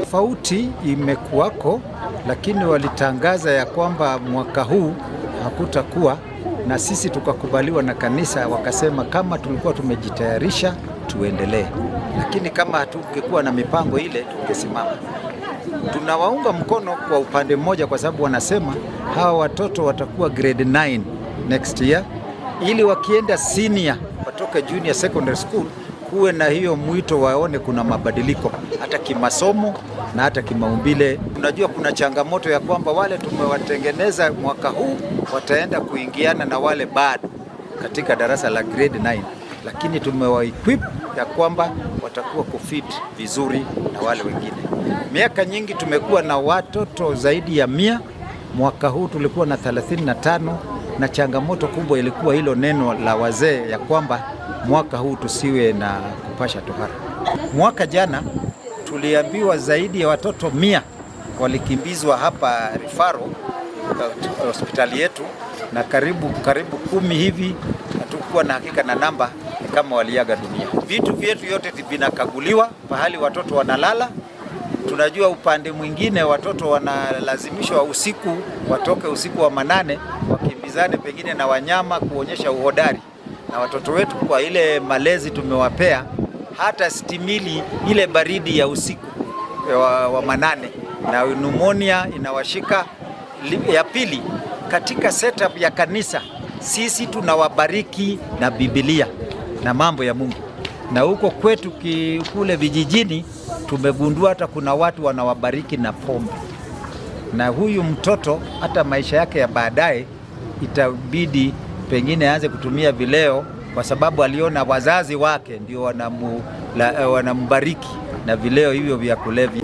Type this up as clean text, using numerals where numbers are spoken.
Tofauti imekuwako, lakini walitangaza ya kwamba mwaka huu hakutakuwa, na sisi tukakubaliwa na kanisa, wakasema kama tulikuwa tumejitayarisha tuendelee, lakini kama hatungekuwa na mipango ile tungesimama. Tunawaunga mkono kwa upande mmoja, kwa sababu wanasema hawa watoto watakuwa grade 9 next year, ili wakienda senior watoke junior secondary school kuwe na hiyo mwito, waone kuna mabadiliko hata kimasomo na hata kimaumbile. Unajua kuna changamoto ya kwamba wale tumewatengeneza mwaka huu wataenda kuingiana na wale bado katika darasa la grade 9, lakini tumewa-equip ya kwamba watakuwa kufit vizuri na wale wengine. Miaka nyingi tumekuwa na watoto zaidi ya 100, mwaka huu tulikuwa na 35, na changamoto kubwa ilikuwa hilo neno la wazee ya kwamba mwaka huu tusiwe na kupasha tohara. Mwaka jana tuliambiwa zaidi ya watoto 100 walikimbizwa hapa Rifaro hospitali yetu, na karibu 10 hivi hatukuwa na hakika na namba kama waliaga dunia. Vitu vyetu yote vinakaguliwa, pahali watoto wanalala. Tunajua upande mwingine watoto wanalazimishwa usiku, watoke usiku wa manane wakimbizane pengine na wanyama kuonyesha uhodari, na watoto wetu kwa ile malezi tumewapea hata stimili ile baridi ya usiku wa manane, na pneumonia inawashika. Ya pili, katika setup ya kanisa sisi tunawabariki na Biblia na mambo ya Mungu, na huko kwetu kule vijijini tumegundua hata kuna watu wanawabariki na pombe, na huyu mtoto hata maisha yake ya baadaye itabidi pengine aanze kutumia vileo, kwa sababu aliona wazazi wake ndio wanambariki na vileo hivyo vya kulevya.